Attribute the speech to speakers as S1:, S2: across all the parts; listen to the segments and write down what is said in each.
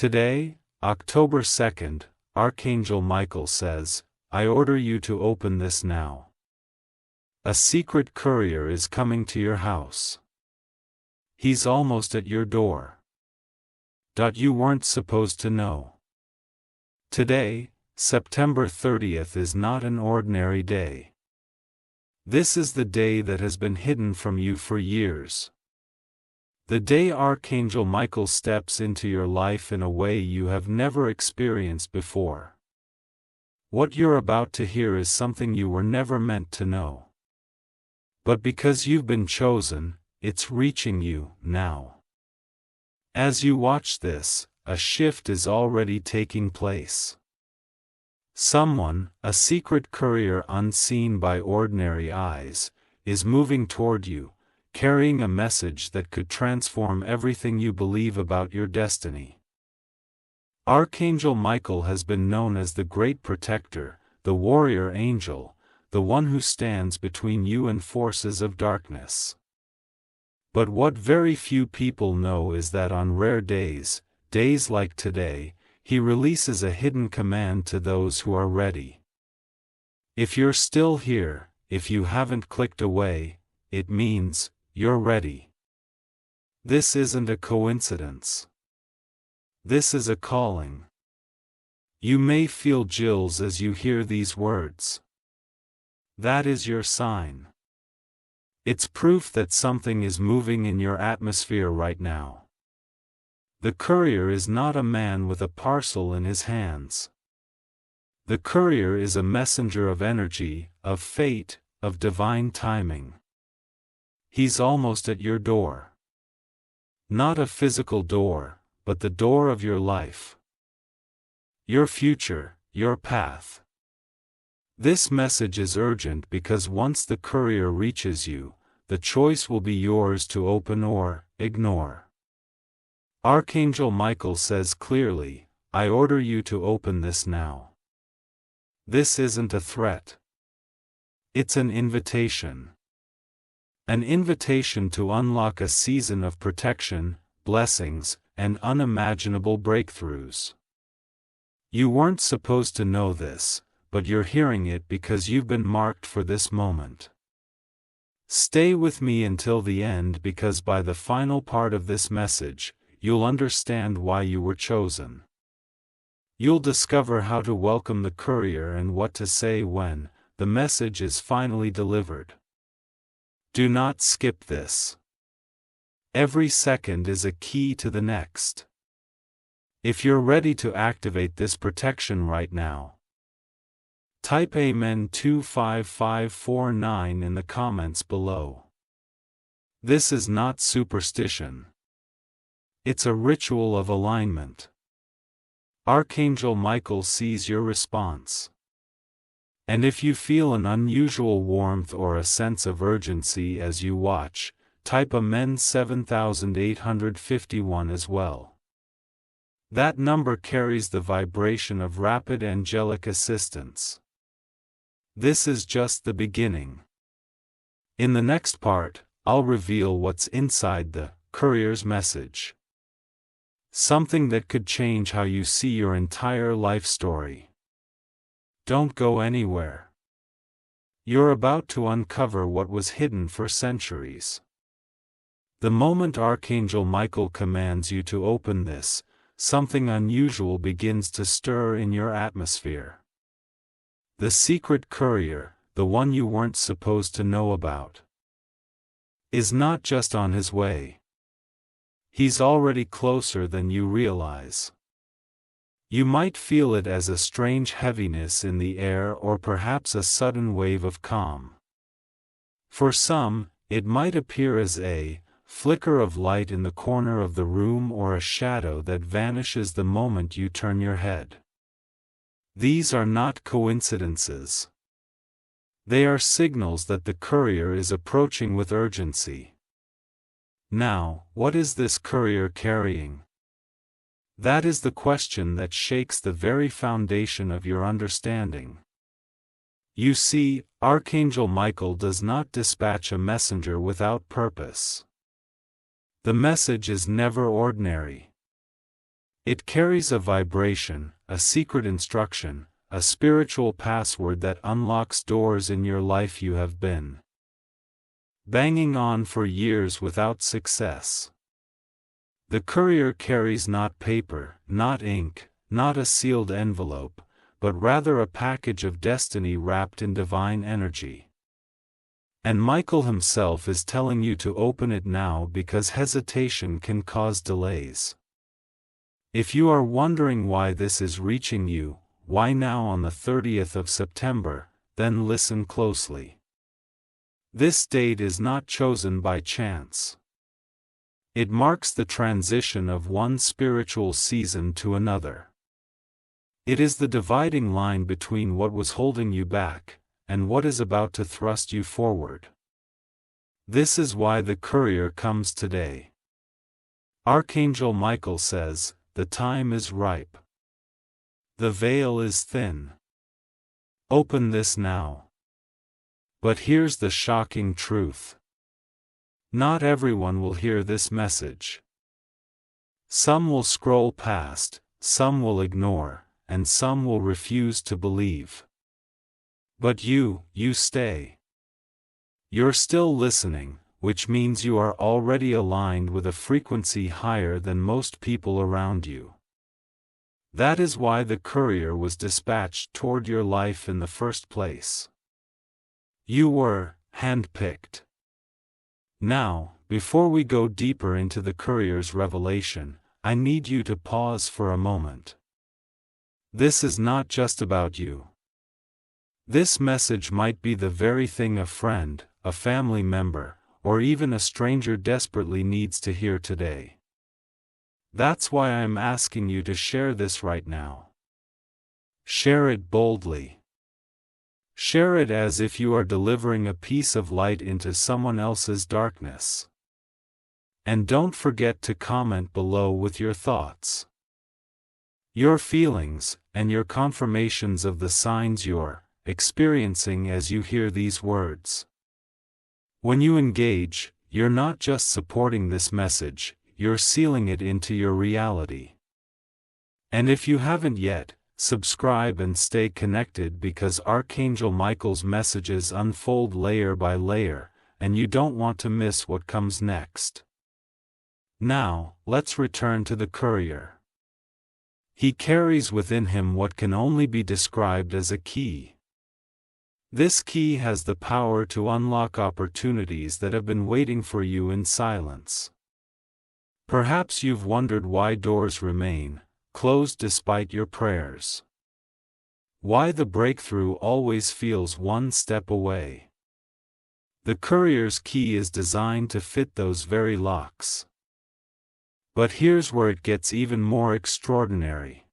S1: Today, October 2nd, Archangel Michael says, I order you to open this now. A secret courier is coming to your house. He's almost at your door. You weren't supposed to know. Today, September 30th, is not an ordinary day. This is the day that has been hidden from you for years. The day Archangel Michael steps into your life in a way you have never experienced before. What you're about to hear is something you were never meant to know. But because you've been chosen, it's reaching you now. As you watch this, a shift is already taking place. Someone, a secret courier unseen by ordinary eyes, is moving toward you, carrying a message that could transform everything you believe about your destiny. Archangel Michael has been known as the Great Protector, the warrior angel, the one who stands between you and forces of darkness. But what very few people know is that on rare days, days like today, he releases a hidden command to those who are ready. If you're still here, if you haven't clicked away, it means you're ready. This isn't a coincidence. This is a calling. You may feel chills as you hear these words. That is your sign. It's proof that something is moving in your atmosphere right now. The courier is not a man with a parcel in his hands. The courier is a messenger of energy, of fate, of divine timing. He's almost at your door. Not a physical door, but the door of your life. Your future, your path. This message is urgent because once the courier reaches you, the choice will be yours to open or ignore. Archangel Michael says clearly, I order you to open this now. This isn't a threat. It's an invitation. An invitation to unlock a season of protection, blessings, and unimaginable breakthroughs. You weren't supposed to know this, but you're hearing it because you've been marked for this moment. Stay with me until the end because by the final part of this message, you'll understand why you were chosen. You'll discover how to welcome the courier and what to say when the message is finally delivered. Do not skip this. Every second is a key to the next. If you're ready to activate this protection right now, type Amen 25549 in the comments below. This is not superstition. It's a ritual of alignment. Archangel Michael sees your response. And if you feel an unusual warmth or a sense of urgency as you watch, type Amen 7851 as well. That number carries the vibration of rapid angelic assistance. This is just the beginning. In the next part, I'll reveal what's inside the courier's message. Something that could change how you see your entire life story. Don't go anywhere. You're about to uncover what was hidden for centuries. The moment Archangel Michael commands you to open this, something unusual begins to stir in your atmosphere. The secret courier, the one you weren't supposed to know about, is not just on his way. He's already closer than you realize. You might feel it as a strange heaviness in the air or perhaps a sudden wave of calm. For some, it might appear as a flicker of light in the corner of the room or a shadow that vanishes the moment you turn your head. These are not coincidences. They are signals that the courier is approaching with urgency. Now, what is this courier carrying? That is the question that shakes the very foundation of your understanding. You see, Archangel Michael does not dispatch a messenger without purpose. The message is never ordinary. It carries a vibration, a secret instruction, a spiritual password that unlocks doors in your life you have been banging on for years without success. The courier carries not paper, not ink, not a sealed envelope, but rather a package of destiny wrapped in divine energy. And Michael himself is telling you to open it now because hesitation can cause delays. If you are wondering why this is reaching you, why now on the 30th of September, then listen closely. This date is not chosen by chance. It marks the transition of one spiritual season to another. It is the dividing line between what was holding you back and what is about to thrust you forward. This is why the courier comes today. Archangel Michael says, the time is ripe. The veil is thin. Open this now. But here's the shocking truth. Not everyone will hear this message. Some will scroll past, some will ignore, and some will refuse to believe. But you stay. You're still listening, which means you are already aligned with a frequency higher than most people around you. That is why the courier was dispatched toward your life in the first place. You were handpicked. Now, before we go deeper into the courier's revelation, I need you to pause for a moment. This is not just about you. This message might be the very thing a friend, a family member, or even a stranger desperately needs to hear today. That's why I'm asking you to share this right now. Share it boldly. Share it as if you are delivering a piece of light into someone else's darkness. And don't forget to comment below with your thoughts, your feelings, and your confirmations of the signs you're experiencing as you hear these words. When you engage, you're not just supporting this message, you're sealing it into your reality. And if you haven't yet, subscribe and stay connected because Archangel Michael's messages unfold layer by layer, and you don't want to miss what comes next. Now, let's return to the courier. He carries within him what can only be described as a key. This key has the power to unlock opportunities that have been waiting for you in silence. Perhaps you've wondered why doors remain closed despite your prayers. Why the breakthrough always feels one step away. The courier's key is designed to fit those very locks. But here's where it gets even more extraordinary.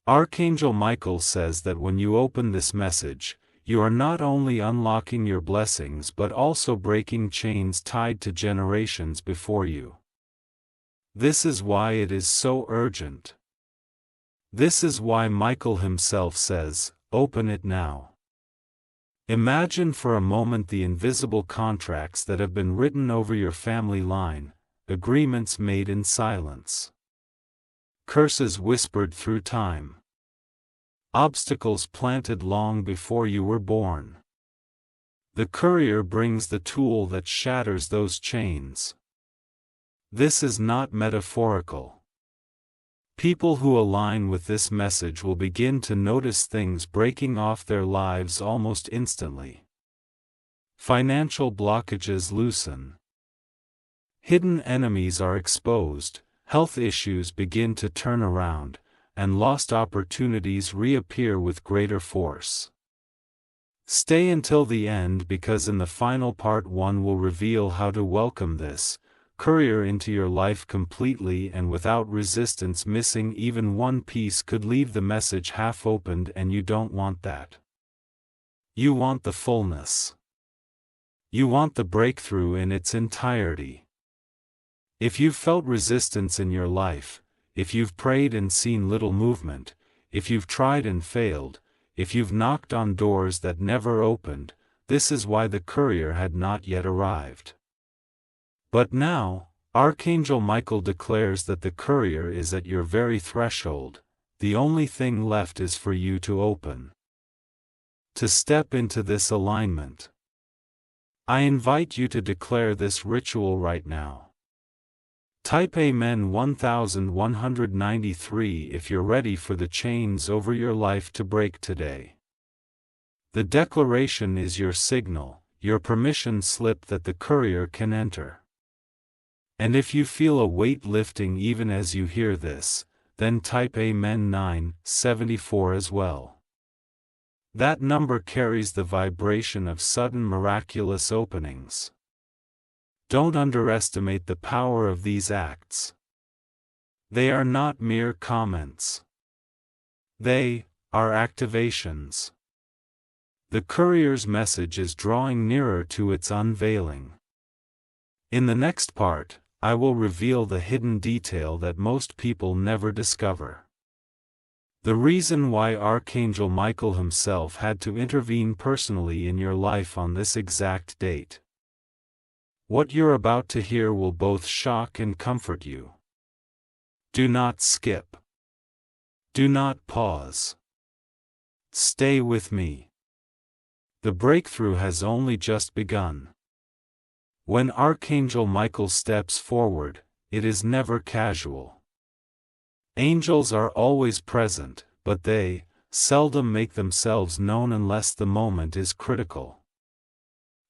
S1: Archangel Michael says that when you open this message, you are not only unlocking your blessings but also breaking chains tied to generations before you. This is why it is so urgent. This is why Michael himself says, open it now. Imagine for a moment the invisible contracts that have been written over your family line, agreements made in silence, curses whispered through time, obstacles planted long before you were born. The courier brings the tool that shatters those chains. This is not metaphorical. People who align with this message will begin to notice things breaking off their lives almost instantly. Financial blockages loosen. Hidden enemies are exposed, health issues begin to turn around, and lost opportunities reappear with greater force. Stay until the end because in the final part 1 will reveal how to welcome this courier into your life completely and without resistance. Missing even one piece could leave the message half opened, and you don't want that. You want the fullness. You want the breakthrough in its entirety. If you've felt resistance in your life, if you've prayed and seen little movement, if you've tried and failed, if you've knocked on doors that never opened, this is why the courier had not yet arrived. But now, Archangel Michael declares that the courier is at your very threshold, the only thing left is for you to open. To step into this alignment. I invite you to declare this ritual right now. Type Amen 1193 if you're ready for the chains over your life to break today. The declaration is your signal, your permission slip that the courier can enter. And if you feel a weight lifting even as you hear this, then type Amen 974 as well. That number carries the vibration of sudden miraculous openings. Don't underestimate the power of these acts. They are not mere comments. They are activations. The courier's message is drawing nearer to its unveiling. In the next part, I will reveal the hidden detail that most people never discover. The reason why Archangel Michael himself had to intervene personally in your life on this exact date. What you're about to hear will both shock and comfort you. Do not skip. Do not pause. Stay with me. The breakthrough has only just begun. When Archangel Michael steps forward, it is never casual. Angels are always present, but they seldom make themselves known unless the moment is critical.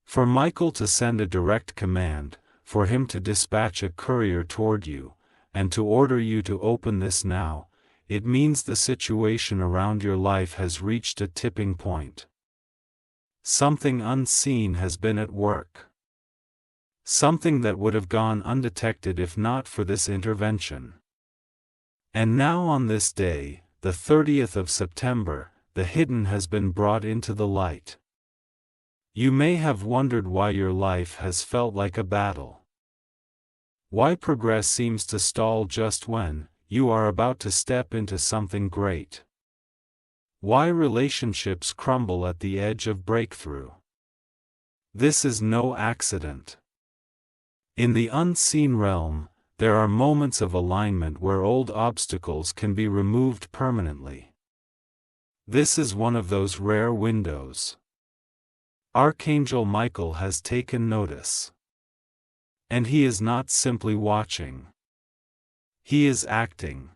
S1: For Michael to send a direct command, for him to dispatch a courier toward you, and to order you to open this now, it means the situation around your life has reached a tipping point. Something unseen has been at work. Something that would have gone undetected if not for this intervention. And now on this day, the 30th of September, the hidden has been brought into the light. You may have wondered why your life has felt like a battle. Why progress seems to stall just when you are about to step into something great. Why relationships crumble at the edge of breakthrough. This is no accident. In the unseen realm, there are moments of alignment where old obstacles can be removed permanently. This is one of those rare windows. Archangel Michael has taken notice. And he is not simply watching. He is acting.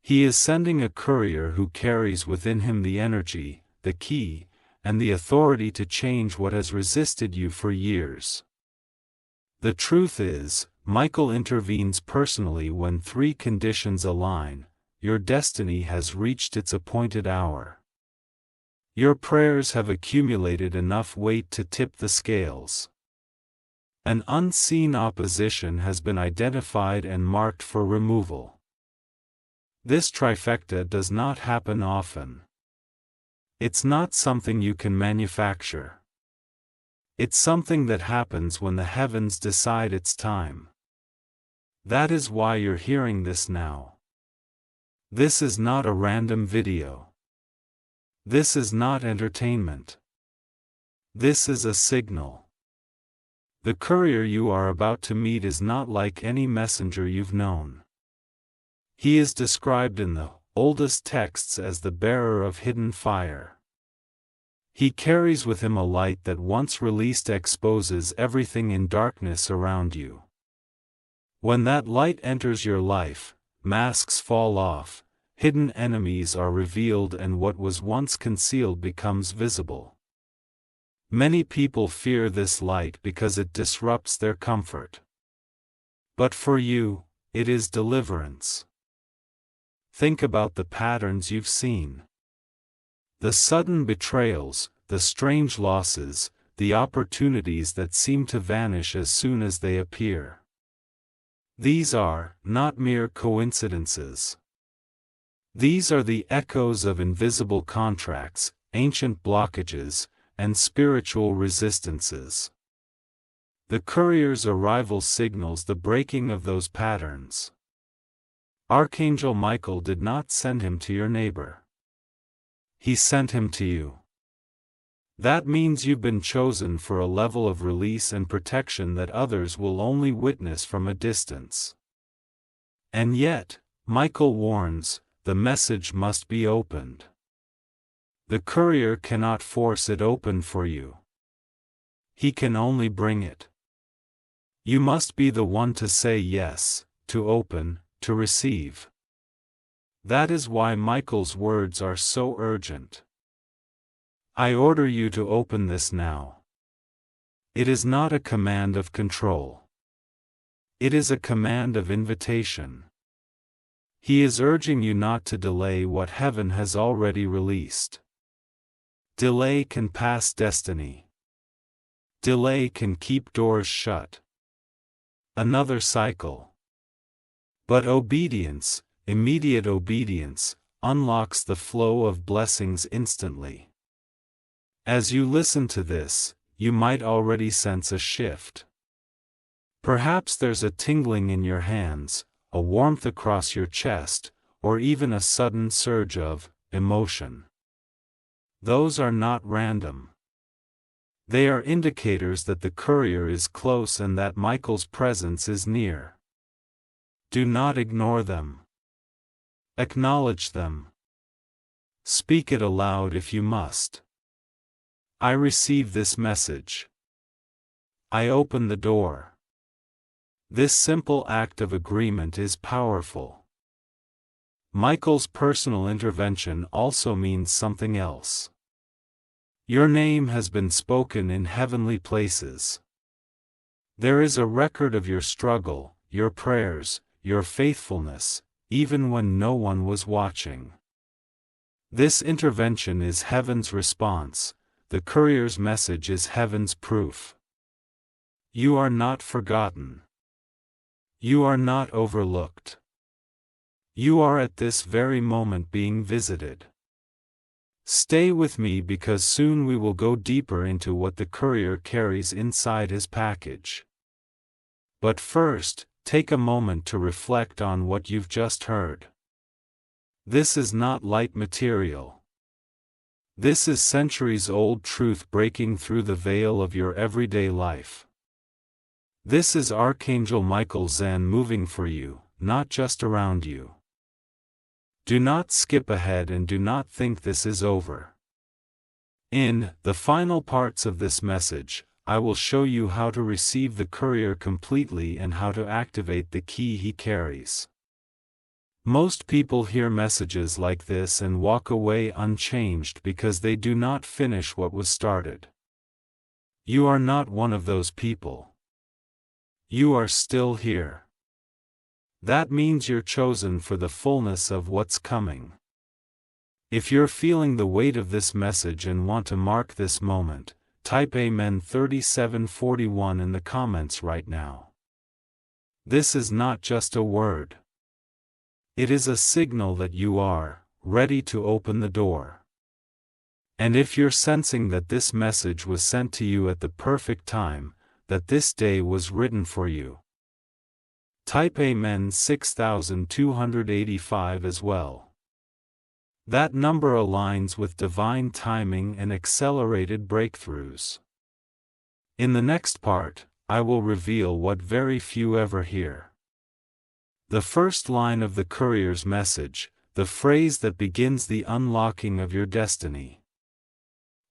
S1: He is sending a courier who carries within him the energy, the key, and the authority to change what has resisted you for years. The truth is, Michael intervenes personally when three conditions align: your destiny has reached its appointed hour. Your prayers have accumulated enough weight to tip the scales. An unseen opposition has been identified and marked for removal. This trifecta does not happen often. It's not something you can manufacture. It's something that happens when the heavens decide it's time. That is why you're hearing this now. This is not a random video. This is not entertainment. This is a signal. The courier you are about to meet is not like any messenger you've known. He is described in the oldest texts as the bearer of hidden fire. He carries with him a light that once released exposes everything in darkness around you. When that light enters your life, masks fall off, hidden enemies are revealed, and what was once concealed becomes visible. Many people fear this light because it disrupts their comfort. But for you, it is deliverance. Think about the patterns you've seen. The sudden betrayals, the strange losses, the opportunities that seem to vanish as soon as they appear. These are not mere coincidences. These are the echoes of invisible contracts, ancient blockages, and spiritual resistances. The courier's arrival signals the breaking of those patterns. Archangel Michael did not send him to your neighbor. He sent him to you. That means you've been chosen for a level of release and protection that others will only witness from a distance. And yet, Michael warns, the message must be opened. The courier cannot force it open for you. He can only bring it. You must be the one to say yes, to open, to receive. That is why Michael's words are so urgent. I order you to open this now. It is not a command of control. It is a command of invitation. He is urging you not to delay what heaven has already released. Delay can pass destiny. Delay can keep doors shut. Another cycle. But obedience, immediate obedience, unlocks the flow of blessings instantly. As you listen to this, you might already sense a shift. Perhaps there's a tingling in your hands, a warmth across your chest, or even a sudden surge of emotion. Those are not random. They are indicators that the courier is close and that Michael's presence is near. Do not ignore them. Acknowledge them. Speak it aloud if you must. I receive this message. I open the door. This simple act of agreement is powerful. Michael's personal intervention also means something else. Your name has been spoken in heavenly places. There is a record of your struggle, your prayers, your faithfulness, even when no one was watching. This intervention is heaven's response, the courier's message is heaven's proof. You are not forgotten. You are not overlooked. You are at this very moment being visited. Stay with me because soon we will go deeper into what the courier carries inside his package. But first, take a moment to reflect on what you've just heard. This is not light material. This is centuries-old truth breaking through the veil of your everyday life. This is Archangel Michael Zen moving for you, not just around you. Do not skip ahead and do not think this is over. In the final parts of this message, I will show you how to receive the courier completely and how to activate the key he carries. Most people hear messages like this and walk away unchanged because they do not finish what was started. You are not one of those people. You are still here. That means you're chosen for the fullness of what's coming. If you're feeling the weight of this message and want to mark this moment, type Amen 3741 in the comments right now. This is not just a word. It is a signal that you are ready to open the door. And if you're sensing that this message was sent to you at the perfect time, that this day was written for you, type Amen 6285 as well. That number aligns with divine timing and accelerated breakthroughs. In the next part, I will reveal what very few ever hear. The first line of the courier's message, the phrase that begins the unlocking of your destiny.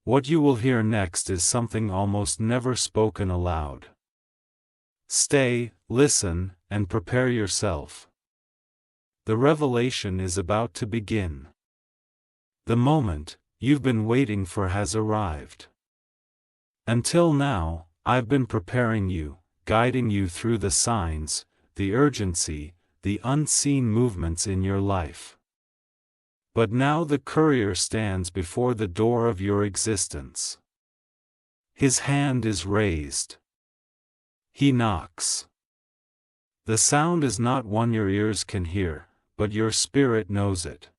S1: What you will hear next is something almost never spoken aloud. Stay, listen, and prepare yourself. The revelation is about to begin. The moment you've been waiting for has arrived. Until now, I've been preparing you, guiding you through the signs, the urgency, the unseen movements in your life. But now the courier stands before the door of your existence. His hand is raised. He knocks. The sound is not one your ears can hear, but your spirit knows it.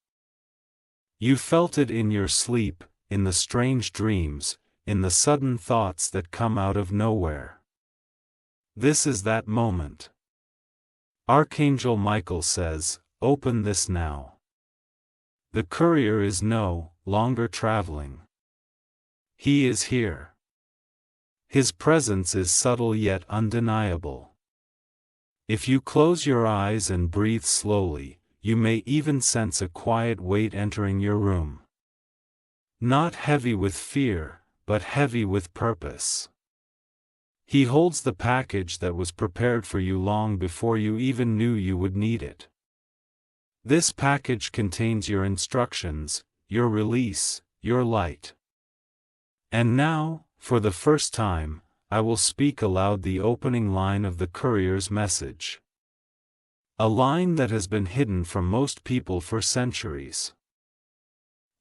S1: You felt it in your sleep, in the strange dreams, in the sudden thoughts that come out of nowhere. This is that moment. Archangel Michael says, "Open this now." The courier is no longer traveling. He is here. His presence is subtle yet undeniable. If you close your eyes and breathe slowly, you may even sense a quiet weight entering your room. Not heavy with fear, but heavy with purpose. He holds the package that was prepared for you long before you even knew you would need it. This package contains your instructions, your release, your light. And now, for the first time, I will speak aloud the opening line of the courier's message. A line that has been hidden from most people for centuries.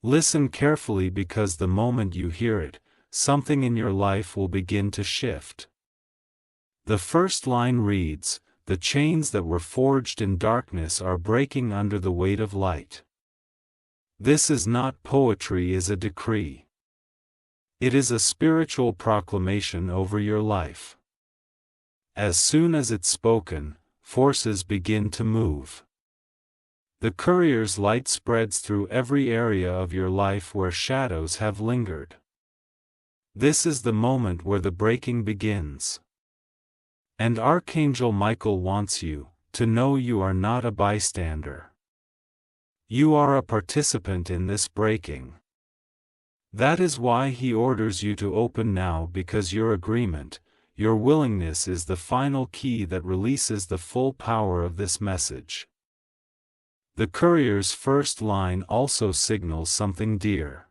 S1: Listen carefully, because the moment you hear it, something in your life will begin to shift. The first line reads, "The chains that were forged in darkness are breaking under the weight of light." This is not poetry, it is a decree. It is a spiritual proclamation over your life. As soon as it's spoken, forces begin to move. The courier's light spreads through every area of your life where shadows have lingered. This is the moment where the breaking begins. And Archangel Michael wants you to know you are not a bystander. You are a participant in this breaking. That is why he orders you to open now, because your agreement, your willingness is the final key that releases the full power of this message. The courier's first line also signals something dear.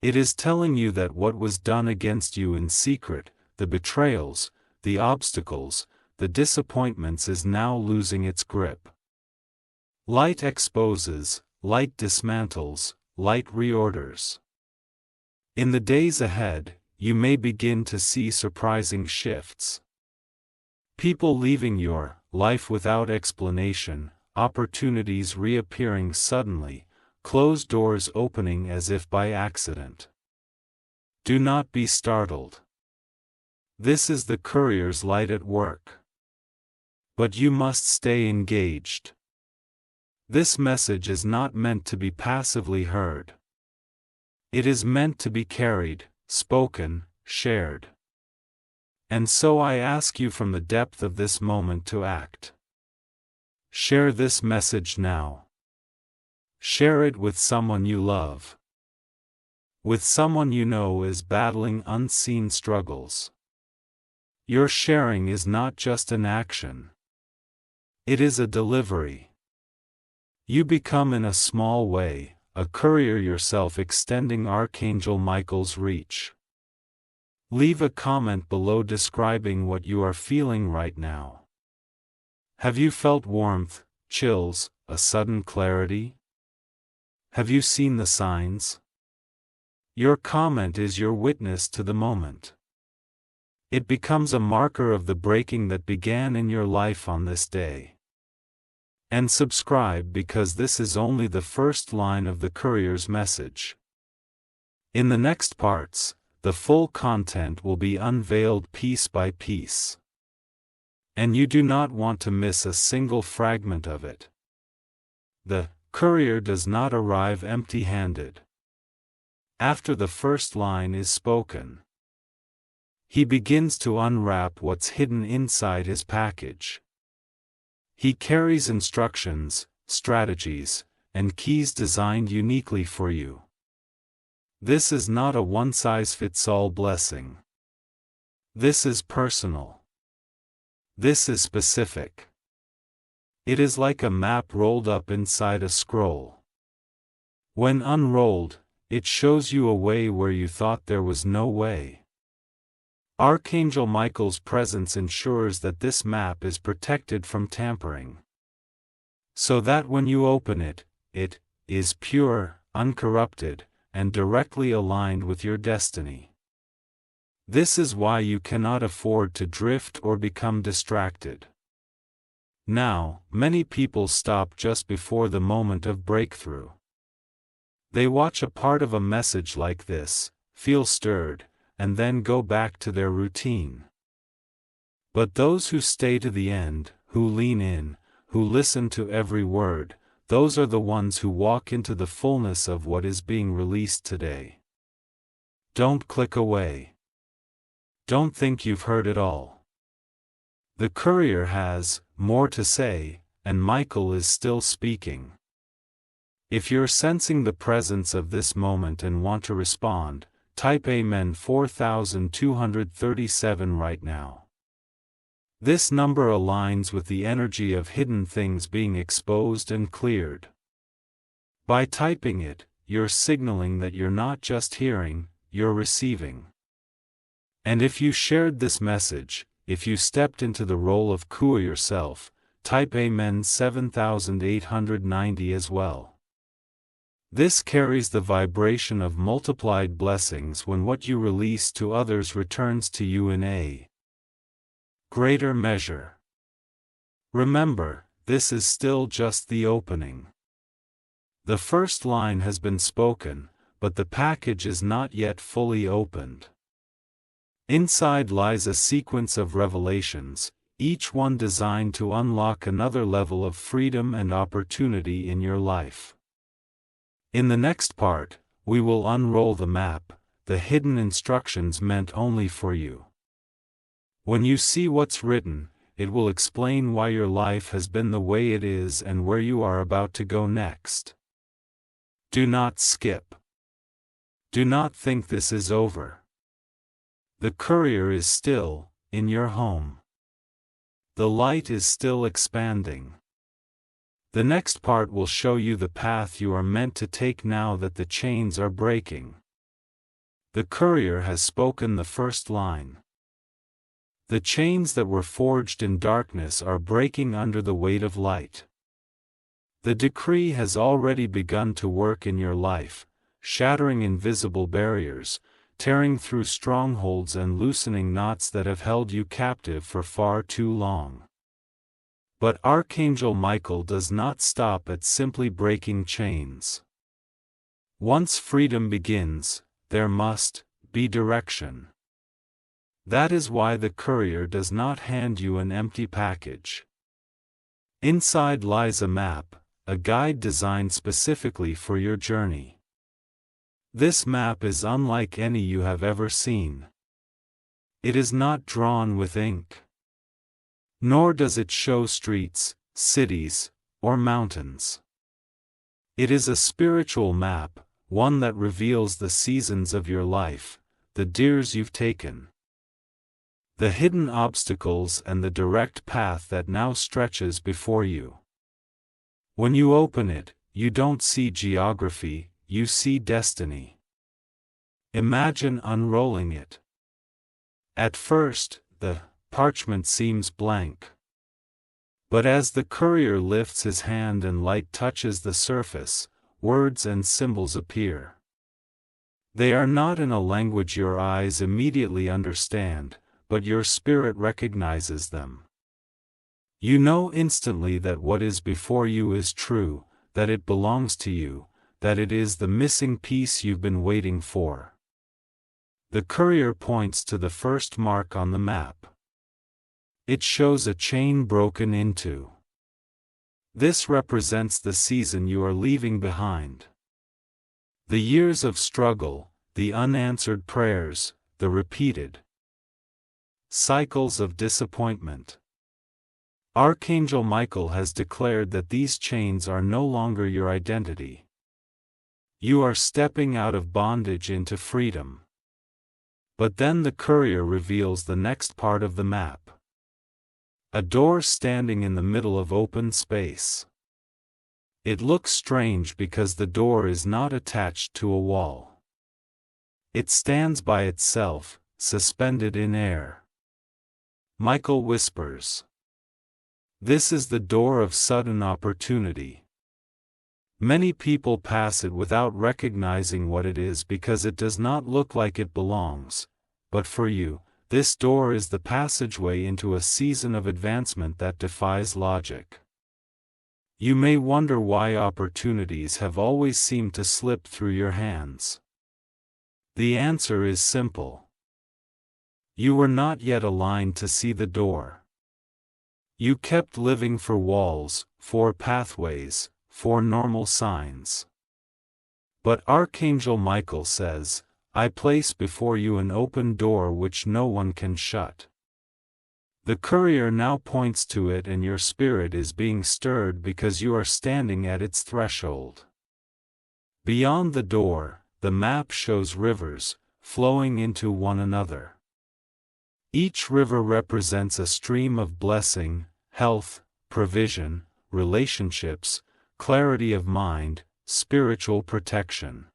S1: It is telling you that what was done against you in secret, the betrayals, the obstacles, the disappointments, is now losing its grip. Light exposes, light dismantles, light reorders. In the days ahead, you may begin to see surprising shifts. People leaving your life without explanation, opportunities reappearing suddenly, closed doors opening as if by accident. Do not be startled. This is the courier's light at work. But you must stay engaged. This message is not meant to be passively heard. It is meant to be carried, spoken, shared. And so I ask you from the depth of this moment to act. Share this message now. Share it with someone you love. With someone you know is battling unseen struggles. Your sharing is not just an action. It is a delivery. You become, in a small way, a courier yourself, extending Archangel Michael's reach. Leave a comment below describing what you are feeling right now. Have you felt warmth, chills, a sudden clarity? Have you seen the signs? Your comment is your witness to the moment. It becomes a marker of the breaking that began in your life on this day. And subscribe, because this is only the first line of the courier's message. In the next parts, the full content will be unveiled piece by piece. And you do not want to miss a single fragment of it. The courier does not arrive empty-handed. After the first line is spoken, he begins to unwrap what's hidden inside his package. He carries instructions, strategies, and keys designed uniquely for you. This is not a one-size-fits-all blessing. This is personal. This is specific. It is like a map rolled up inside a scroll. When unrolled, it shows you a way where you thought there was no way. Archangel Michael's presence ensures that this map is protected from tampering. So that when you open it, it is pure, uncorrupted, and directly aligned with your destiny. This is why you cannot afford to drift or become distracted. Now, many people stop just before the moment of breakthrough. They watch a part of a message like this, feel stirred, and then go back to their routine. But those who stay to the end, who lean in, who listen to every word, those are the ones who walk into the fullness of what is being released today. Don't click away. Don't think you've heard it all. The courier has more to say, and Michael is still speaking. If you're sensing the presence of this moment and want to respond, type Amen 4237 right now. This number aligns with the energy of hidden things being exposed and cleared. By typing it, you're signaling that you're not just hearing, you're receiving. And if you shared this message, if you stepped into the role of courier yourself, type Amen 7890 as well. This carries the vibration of multiplied blessings when what you release to others returns to you in a greater measure. Remember, this is still just the opening. The first line has been spoken, but the package is not yet fully opened. Inside lies a sequence of revelations, each one designed to unlock another level of freedom and opportunity in your life. In the next part, we will unroll the map, the hidden instructions meant only for you. When you see what's written, it will explain why your life has been the way it is and where you are about to go next. Do not skip. Do not think this is over. The courier is still in your home. The light is still expanding. The next part will show you the path you are meant to take now that the chains are breaking. The courier has spoken the first line. The chains that were forged in darkness are breaking under the weight of light. The decree has already begun to work in your life, shattering invisible barriers, tearing through strongholds and loosening knots that have held you captive for far too long. But Archangel Michael does not stop at simply breaking chains. Once freedom begins, there must be direction. That is why the courier does not hand you an empty package. Inside lies a map, a guide designed specifically for your journey. This map is unlike any you have ever seen. It is not drawn with ink. Nor does it show streets, cities, or mountains. It is a spiritual map, one that reveals the seasons of your life, the detours you've taken, the hidden obstacles and the direct path that now stretches before you. When you open it, you don't see geography, you see destiny. Imagine unrolling it. At first, the parchment seems blank. But as the courier lifts his hand and light touches the surface, words and symbols appear. They are not in a language your eyes immediately understand, but your spirit recognizes them. You know instantly that what is before you is true, that it belongs to you, that it is the missing piece you've been waiting for. The courier points to the first mark on the map. It shows a chain broken into. This represents the season you are leaving behind. The years of struggle, the unanswered prayers, the repeated cycles of disappointment. Archangel Michael has declared that these chains are no longer your identity. You are stepping out of bondage into freedom. But then the courier reveals the next part of the map. A door standing in the middle of open space. It looks strange because the door is not attached to a wall. It stands by itself, suspended in air. Michael whispers. This is the door of sudden opportunity. Many people pass it without recognizing what it is because it does not look like it belongs, but for you, this door is the passageway into a season of advancement that defies logic. You may wonder why opportunities have always seemed to slip through your hands. The answer is simple. You were not yet aligned to see the door. You kept living for walls, for pathways, for normal signs. But Archangel Michael says, I place before you an open door which no one can shut. The courier now points to it, and your spirit is being stirred because you are standing at its threshold. Beyond the door, the map shows rivers, flowing into one another. Each river represents a stream of blessing, health, provision, relationships, clarity of mind, spiritual protection.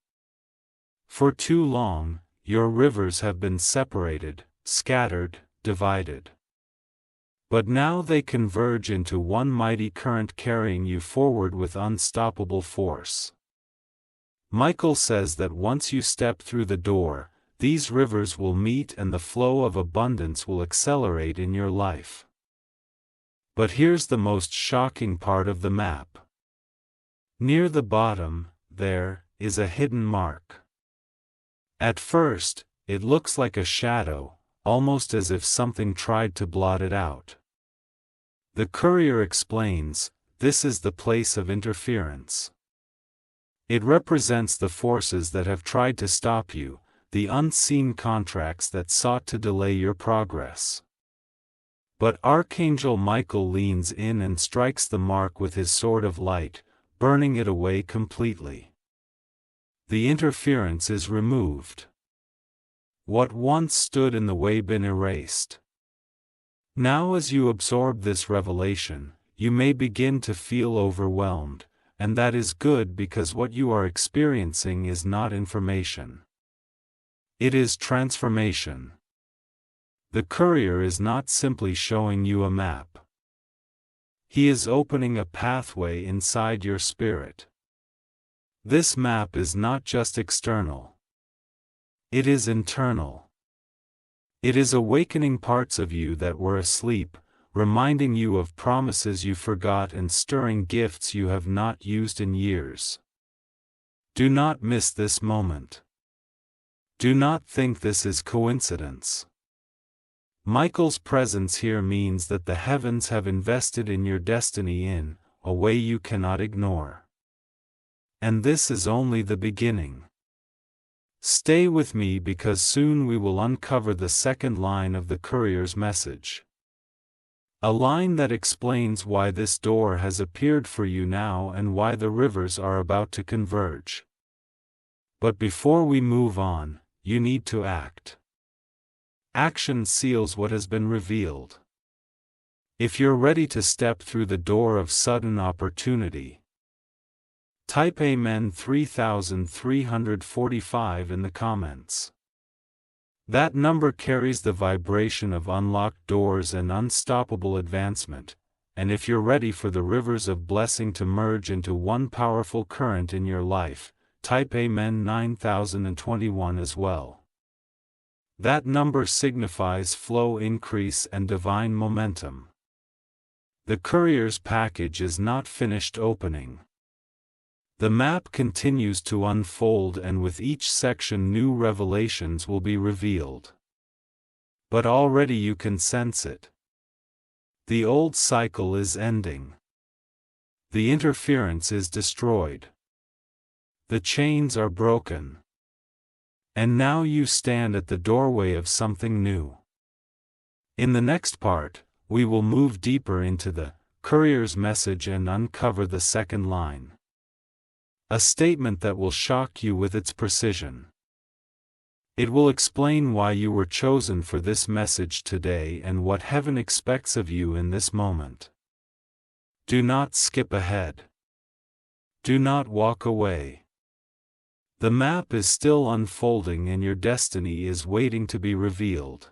S1: For too long, your rivers have been separated, scattered, divided. But now they converge into one mighty current carrying you forward with unstoppable force. Michael says that once you step through the door, these rivers will meet and the flow of abundance will accelerate in your life. But here's the most shocking part of the map. Near the bottom, there is a hidden mark. At first, it looks like a shadow, almost as if something tried to blot it out. The courier explains, this is the place of interference. It represents the forces that have tried to stop you, the unseen contracts that sought to delay your progress. But Archangel Michael leans in and strikes the mark with his sword of light, burning it away completely. The interference is removed. What once stood in the way been erased. Now as you absorb this revelation, you may begin to feel overwhelmed, and that is good because what you are experiencing is not information. It is transformation. The courier is not simply showing you a map. He is opening a pathway inside your spirit. This map is not just external. It is internal. It is awakening parts of you that were asleep, reminding you of promises you forgot and stirring gifts you have not used in years. Do not miss this moment. Do not think this is coincidence. Michael's presence here means that the heavens have invested in your destiny in a way you cannot ignore. And this is only the beginning. Stay with me because soon we will uncover the second line of the courier's message. A line that explains why this door has appeared for you now and why the rivers are about to converge. But before we move on, you need to act. Action seals what has been revealed. If you're ready to step through the door of sudden opportunity, type Amen 3345 in the comments. That number carries the vibration of unlocked doors and unstoppable advancement, and if you're ready for the rivers of blessing to merge into one powerful current in your life, type Amen 9021 as well. That number signifies flow increase and divine momentum. The courier's package is not finished opening. The map continues to unfold, and with each section new revelations will be revealed. But already you can sense it. The old cycle is ending. The interference is destroyed. The chains are broken. And now you stand at the doorway of something new. In the next part, we will move deeper into the courier's message and uncover the second line. A statement that will shock you with its precision. It will explain why you were chosen for this message today and what heaven expects of you in this moment. Do not skip ahead. Do not walk away. The map is still unfolding and your destiny is waiting to be revealed.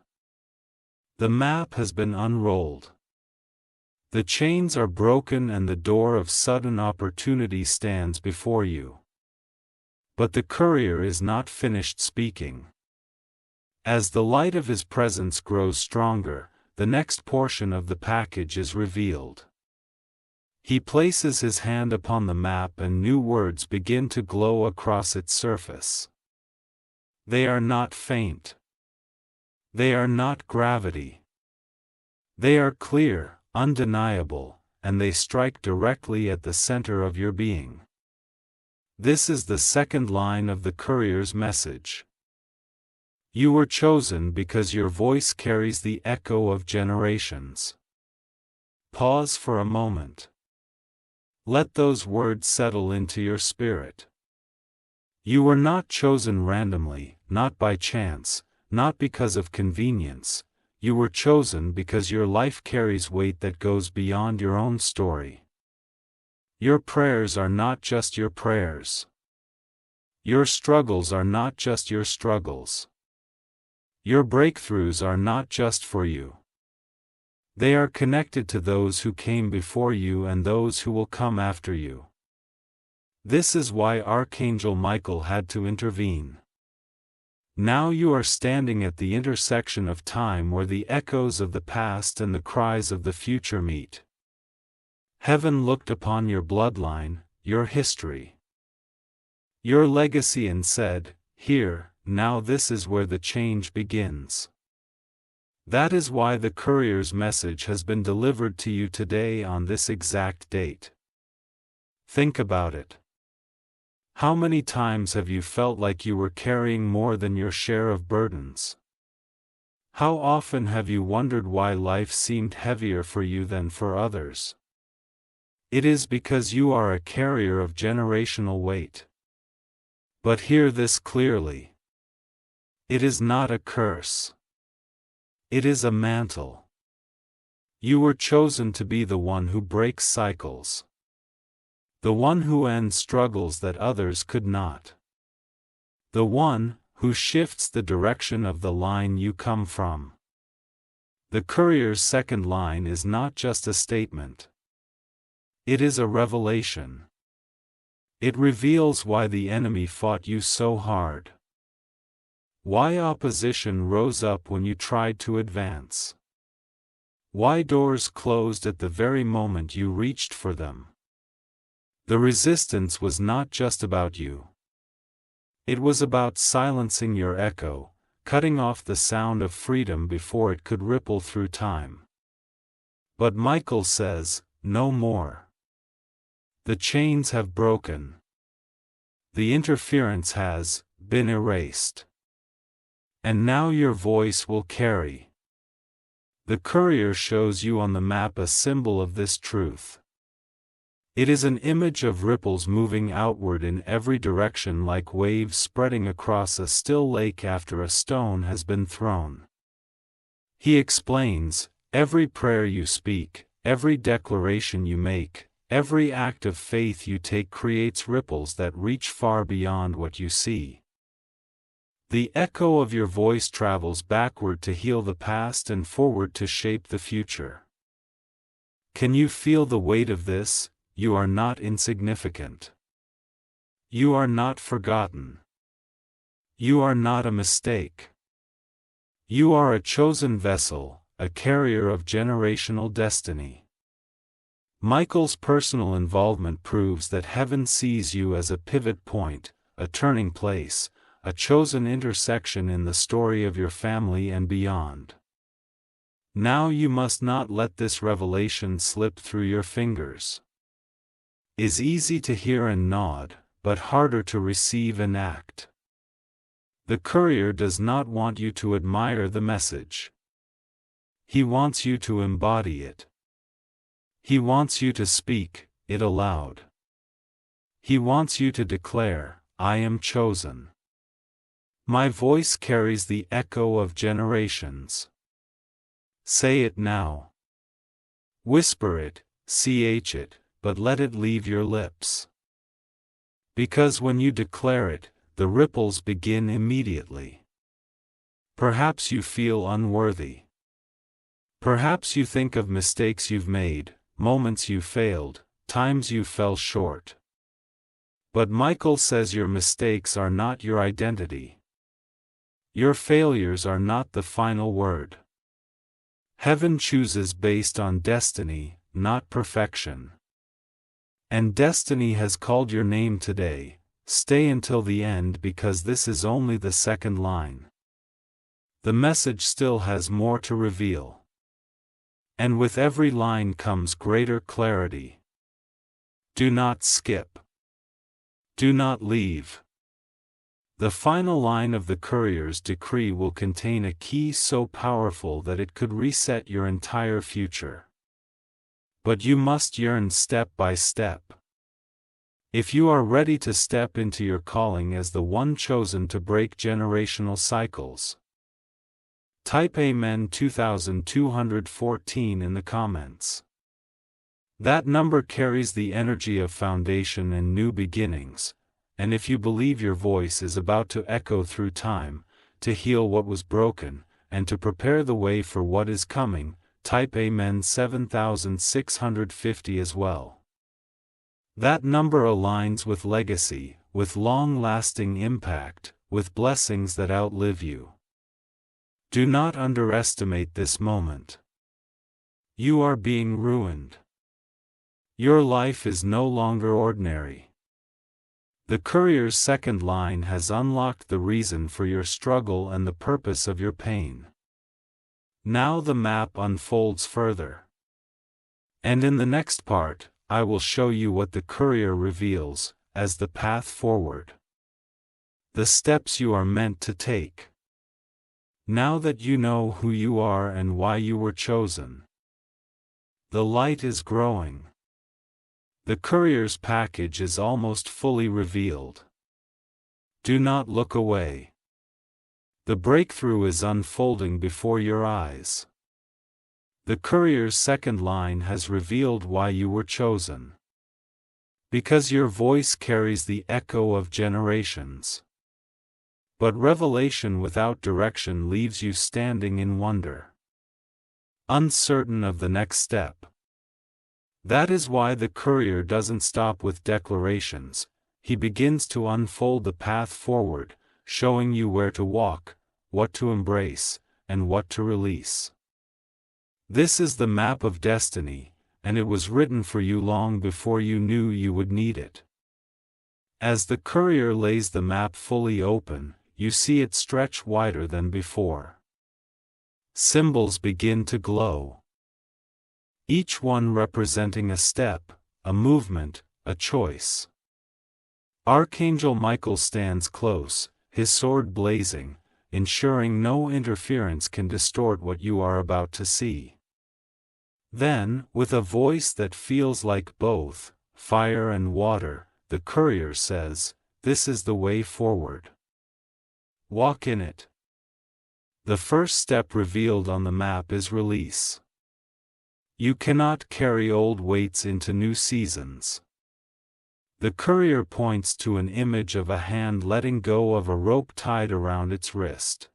S1: The map has been unrolled. The chains are broken and the door of sudden opportunity stands before you. But the courier is not finished speaking. As the light of his presence grows stronger, the next portion of the package is revealed. He places his hand upon the map and new words begin to glow across its surface. They are not faint. They are not gravity. They are clear, undeniable, and they strike directly at the center of your being. This is the second line of the courier's message. You were chosen because your voice carries the echo of generations. Pause for a moment. Let those words settle into your spirit. You were not chosen randomly, not by chance, not because of convenience. You were chosen because your life carries weight that goes beyond your own story. Your prayers are not just your prayers. Your struggles are not just your struggles. Your breakthroughs are not just for you. They are connected to those who came before you and those who will come after you. This is why Archangel Michael had to intervene. Now you are standing at the intersection of time where the echoes of the past and the cries of the future meet. Heaven looked upon your bloodline, your history, your legacy and said, "Here, now this is where the change begins." That is why the courier's message has been delivered to you today on this exact date. Think about it. How many times have you felt like you were carrying more than your share of burdens? How often have you wondered why life seemed heavier for you than for others? It is because you are a carrier of generational weight. But hear this clearly. It is not a curse. It is a mantle. You were chosen to be the one who breaks cycles. The one who ends struggles that others could not. The one who shifts the direction of the line you come from. The courier's second line is not just a statement. It is a revelation. It reveals why the enemy fought you so hard. Why opposition rose up when you tried to advance. Why doors closed at the very moment you reached for them. The resistance was not just about you. It was about silencing your echo, cutting off the sound of freedom before it could ripple through time. But Michael says, no more. The chains have broken. The interference has been erased. And now your voice will carry. The courier shows you on the map a symbol of this truth. It is an image of ripples moving outward in every direction like waves spreading across a still lake after a stone has been thrown. He explains, every prayer you speak, every declaration you make, every act of faith you take creates ripples that reach far beyond what you see. The echo of your voice travels backward to heal the past and forward to shape the future. Can you feel the weight of this? You are not insignificant. You are not forgotten. You are not a mistake. You are a chosen vessel, a carrier of generational destiny. Michael's personal involvement proves that heaven sees you as a pivot point, a turning place, a chosen intersection in the story of your family and beyond. Now you must not let this revelation slip through your fingers. Is easy to hear and nod, but harder to receive and act. The courier does not want you to admire the message. He wants you to embody it. He wants you to speak it aloud. He wants you to declare, I am chosen. My voice carries the echo of generations. Say it now. Whisper it, ch it, but let it leave your lips. Because when you declare it, the ripples begin immediately. Perhaps you feel unworthy. Perhaps you think of mistakes you've made, moments you failed, times you fell short. But Michael says your mistakes are not your identity. Your failures are not the final word. Heaven chooses based on destiny, not perfection. And destiny has called your name today. Stay until the end because this is only the second line. The message still has more to reveal. And with every line comes greater clarity. Do not skip. Do not leave. The final line of the courier's decree will contain a key so powerful that it could reset your entire future. But you must yearn step by step. If you are ready to step into your calling as the one chosen to break generational cycles, type Amen 2214 in the comments. That number carries the energy of foundation and new beginnings, and if you believe your voice is about to echo through time, to heal what was broken, and to prepare the way for what is coming, type Amen 7650 as well. That number aligns with legacy, with long-lasting impact, with blessings that outlive you. Do not underestimate this moment. You are being ruined. Your life is no longer ordinary. The courier's second line has unlocked the reason for your struggle and the purpose of your pain. Now the map unfolds further. And in the next part, I will show you what the courier reveals as the path forward. The steps you are meant to take. Now that you know who you are and why you were chosen. The light is growing. The courier's package is almost fully revealed. Do not look away. The breakthrough is unfolding before your eyes. The courier's second line has revealed why you were chosen. Because your voice carries the echo of generations. But revelation without direction leaves you standing in wonder, uncertain of the next step. That is why the courier doesn't stop with declarations. He begins to unfold the path forward, showing you where to walk, what to embrace, and what to release. This is the map of destiny, and it was written for you long before you knew you would need it. As the courier lays the map fully open, you see it stretch wider than before. Symbols begin to glow. Each one representing a step, a movement, a choice. Archangel Michael stands close, his sword blazing, ensuring no interference can distort what you are about to see. Then, with a voice that feels like both fire and water, the courier says, "This is the way forward. Walk in it." The first step revealed on the map is release. You cannot carry old weights into new seasons. The courier points to an image of a hand letting go of a rope tied around its wrist.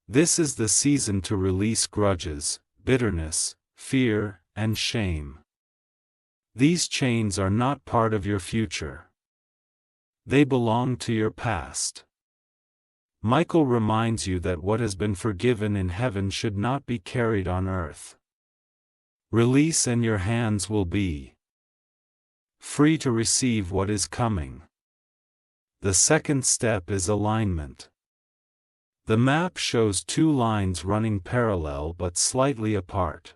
S1: This is the season to release grudges, bitterness, fear, and shame. These chains are not part of your future. They belong to your past. Michael reminds you that what has been forgiven in heaven should not be carried on earth. Release and your hands will be free to receive what is coming. The second step is alignment. The map shows two lines running parallel but slightly apart.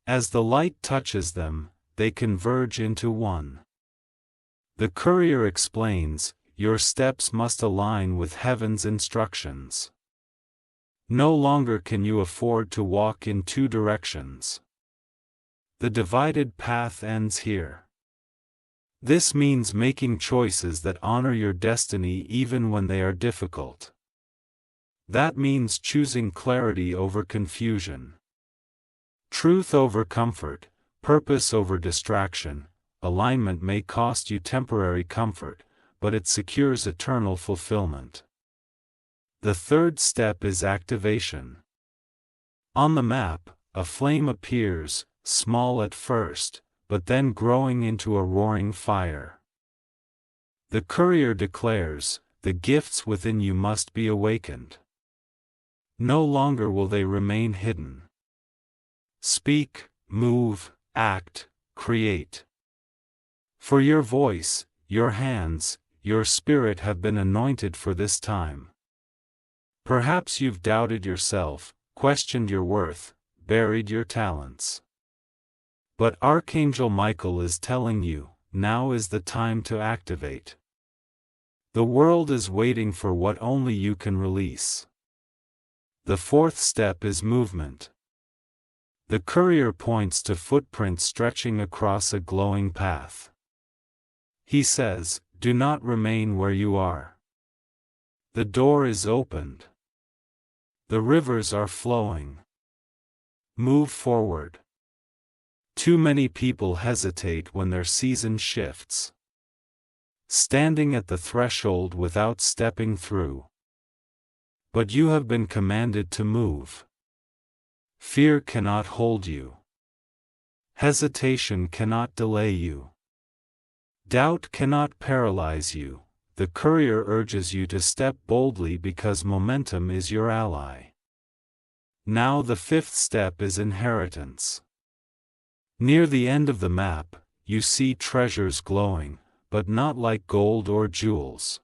S1: As the light touches them, they converge into one. The courier explains, your steps must align with heaven's instructions. No longer can you afford to walk in two directions. The divided path ends here. This means making choices that honor your destiny even when they are difficult. That means choosing clarity over confusion. Truth over comfort, purpose over distraction. Alignment may cost you temporary comfort, but it secures eternal fulfillment. The third step is activation. On the map, a flame appears, small at first, but then growing into a roaring fire. The courier declares, the gifts within you must be awakened. No longer will they remain hidden. Speak, move, act, create. For your voice, your hands, your spirit have been anointed for this time. Perhaps you've doubted yourself, questioned your worth, buried your talents. But Archangel Michael is telling you, now is the time to activate. The world is waiting for what only you can release. The fourth step is movement. The courier points to footprints stretching across a glowing path. He says, "Do not remain where you are. The door is opened. The rivers are flowing. Move forward." Too many people hesitate when their season shifts, standing at the threshold without stepping through. But you have been commanded to move. Fear cannot hold you. Hesitation cannot delay you. Doubt cannot paralyze you. The courier urges you to step boldly because momentum is your ally. Now the fifth step is inheritance. Near the end of the map, you see treasures glowing, but not like gold or jewels.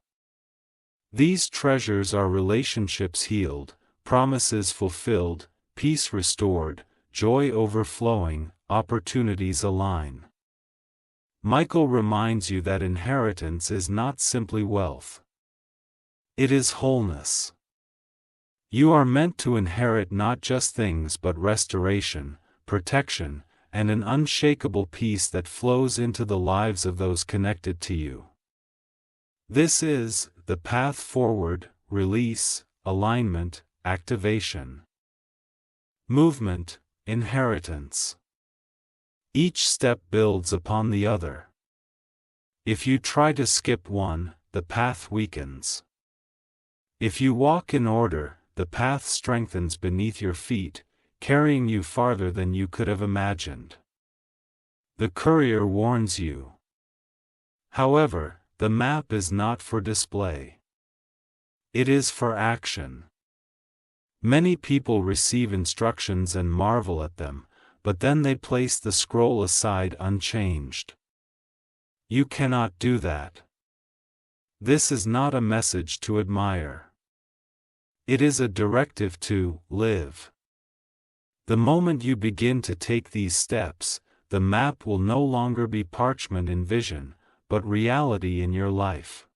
S1: These treasures are relationships healed, promises fulfilled, peace restored, joy overflowing, opportunities align. Michael reminds you that inheritance is not simply wealth. It is wholeness. You are meant to inherit not just things but restoration, protection, and an unshakable peace that flows into the lives of those connected to you. This is the path forward: release, alignment, activation. Movement, inheritance. Each step builds upon the other. If you try to skip one, the path weakens. If you walk in order, the path strengthens beneath your feet, carrying you farther than you could have imagined. The courier warns you. However, the map is not for display. It is for action. Many people receive instructions and marvel at them, but then they place the scroll aside unchanged. You cannot do that. This is not a message to admire. It is a directive to live. The moment you begin to take these steps, the map will no longer be parchment in vision, but reality in your life.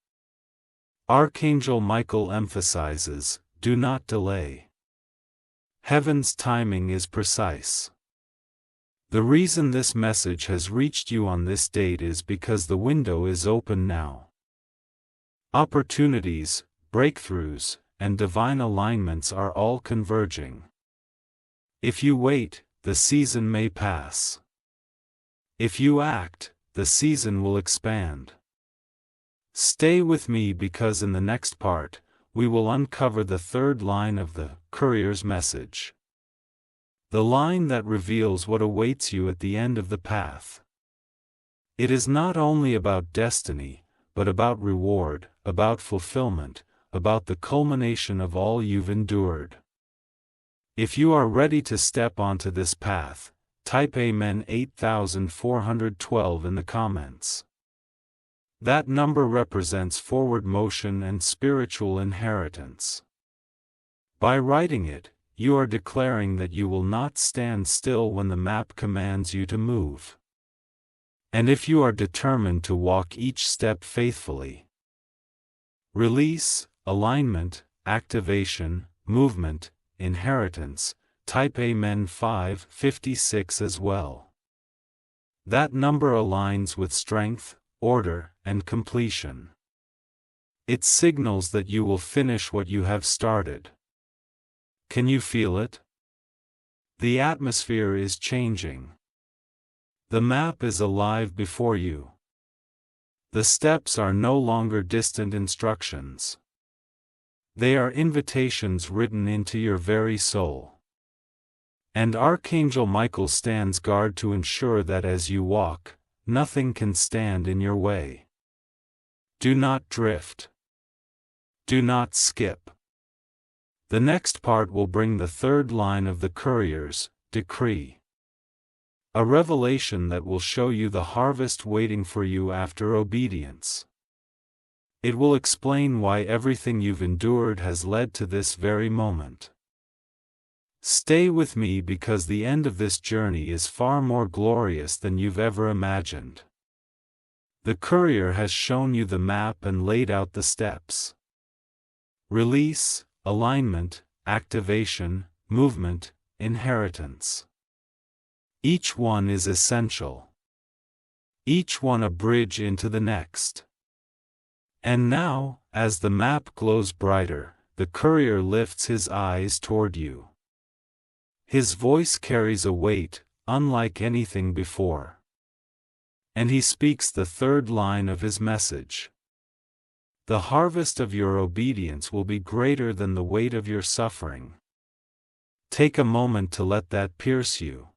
S1: Archangel Michael emphasizes, do not delay. Heaven's timing is precise. The reason this message has reached you on this date is because the window is open now. Opportunities, breakthroughs, and divine alignments are all converging. If you wait, the season may pass. If you act, the season will expand. Stay with me because in the next part, we will uncover the third line of the courier's message. The line that reveals what awaits you at the end of the path. It is not only about destiny, but about reward, about fulfillment, about the culmination of all you've endured. If you are ready to step onto this path, type Amen 8412 in the comments. That number represents forward motion and spiritual inheritance. By writing it, you are declaring that you will not stand still when the map commands you to move. And if you are determined to walk each step faithfully. Release, alignment, activation, movement, inheritance, type Amen 556 as well. That number aligns with strength, order, and completion. It signals that you will finish what you have started. Can you feel it? The atmosphere is changing. The map is alive before you. The steps are no longer distant instructions. They are invitations written into your very soul. And Archangel Michael stands guard to ensure that as you walk, nothing can stand in your way. Do not drift. Do not skip. The next part will bring the third line of the courier's decree. A revelation that will show you the harvest waiting for you after obedience. It will explain why everything you've endured has led to this very moment. Stay with me because the end of this journey is far more glorious than you've ever imagined. The courier has shown you the map and laid out the steps. Release, alignment, activation, movement, inheritance. Each one is essential. Each one a bridge into the next. And now, as the map glows brighter, the courier lifts his eyes toward you. His voice carries a weight, unlike anything before. And he speaks the third line of his message. The harvest of your obedience will be greater than the weight of your suffering. Take a moment to let that pierce you.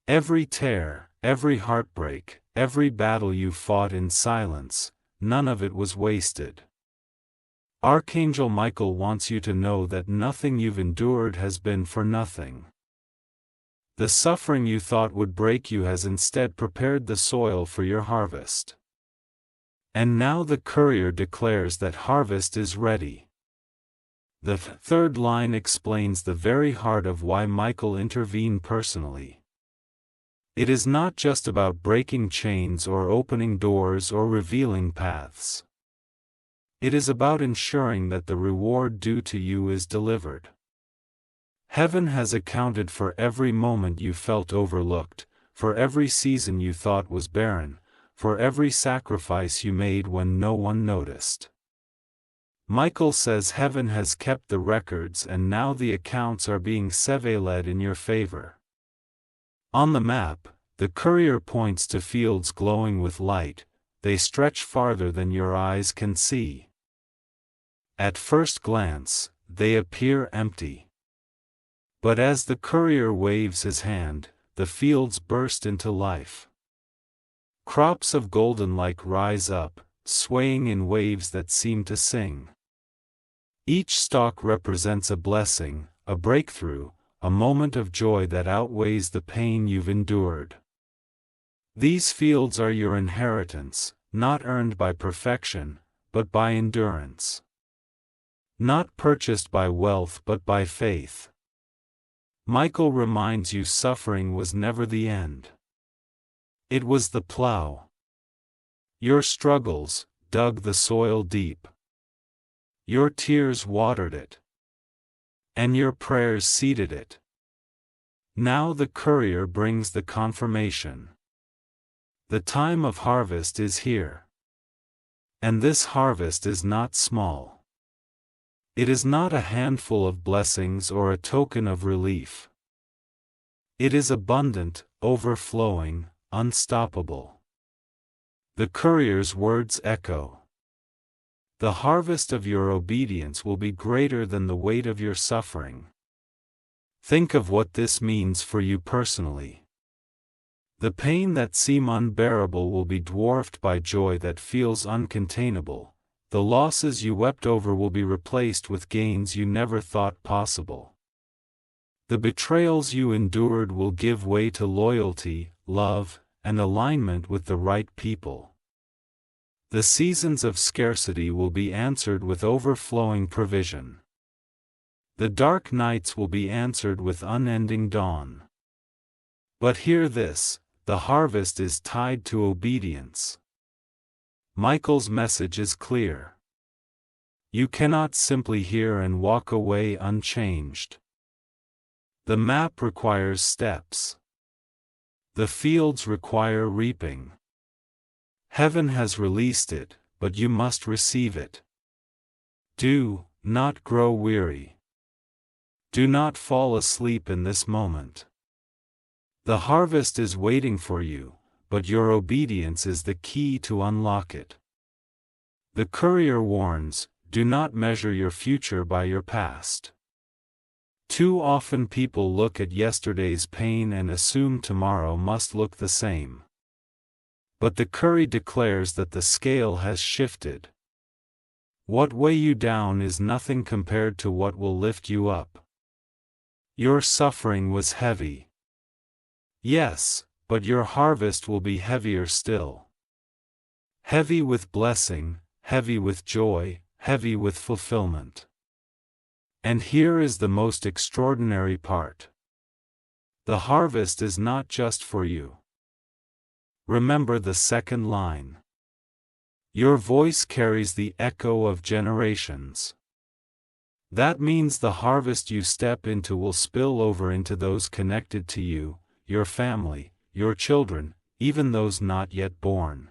S1: Every tear, every heartbreak, every battle you fought in silence, none of it was wasted. Archangel Michael wants you to know that nothing you've endured has been for nothing. The suffering you thought would break you has instead prepared the soil for your harvest. And now the courier declares that harvest is ready. The third line explains the very heart of why Michael intervened personally. It is not just about breaking chains or opening doors or revealing paths. It is about ensuring that the reward due to you is delivered. Heaven has accounted for every moment you felt overlooked, for every season you thought was barren, for every sacrifice you made when no one noticed. Michael says heaven has kept the records and now the accounts are being sevaled in your favor. On the map, the courier points to fields glowing with light. They stretch farther than your eyes can see. At first glance, they appear empty. But as the courier waves his hand, the fields burst into life. Crops of golden light rise up, swaying in waves that seem to sing. Each stalk represents a blessing, a breakthrough, a moment of joy that outweighs the pain you've endured. These fields are your inheritance, not earned by perfection, but by endurance. Not purchased by wealth but by faith. Michael reminds you suffering was never the end. It was the plow. Your struggles dug the soil deep. Your tears watered it. And your prayers seeded it. Now the courier brings the confirmation. The time of harvest is here. And this harvest is not small. It is not a handful of blessings or a token of relief. It is abundant, overflowing, unstoppable. The courier's words echo. The harvest of your obedience will be greater than the weight of your suffering. Think of what this means for you personally. The pain that seems unbearable will be dwarfed by joy that feels uncontainable. The losses you wept over will be replaced with gains you never thought possible. The betrayals you endured will give way to loyalty, love, and alignment with the right people. The seasons of scarcity will be answered with overflowing provision. The dark nights will be answered with unending dawn. But hear this, the harvest is tied to obedience. Michael's message is clear. You cannot simply hear and walk away unchanged. The map requires steps. The fields require reaping. Heaven has released it, but you must receive it. Do not grow weary. Do not fall asleep in this moment. The harvest is waiting for you, but your obedience is the key to unlock it. The courier warns, do not measure your future by your past. Too often people look at yesterday's pain and assume tomorrow must look the same. But the courier declares that the scale has shifted. What weigh you down is nothing compared to what will lift you up. Your suffering was heavy. Yes, but your harvest will be heavier still. Heavy with blessing, heavy with joy, heavy with fulfillment. And here is the most extraordinary part. The harvest is not just for you. Remember the second line. Your voice carries the echo of generations. That means the harvest you step into will spill over into those connected to you, your family, your children, even those not yet born.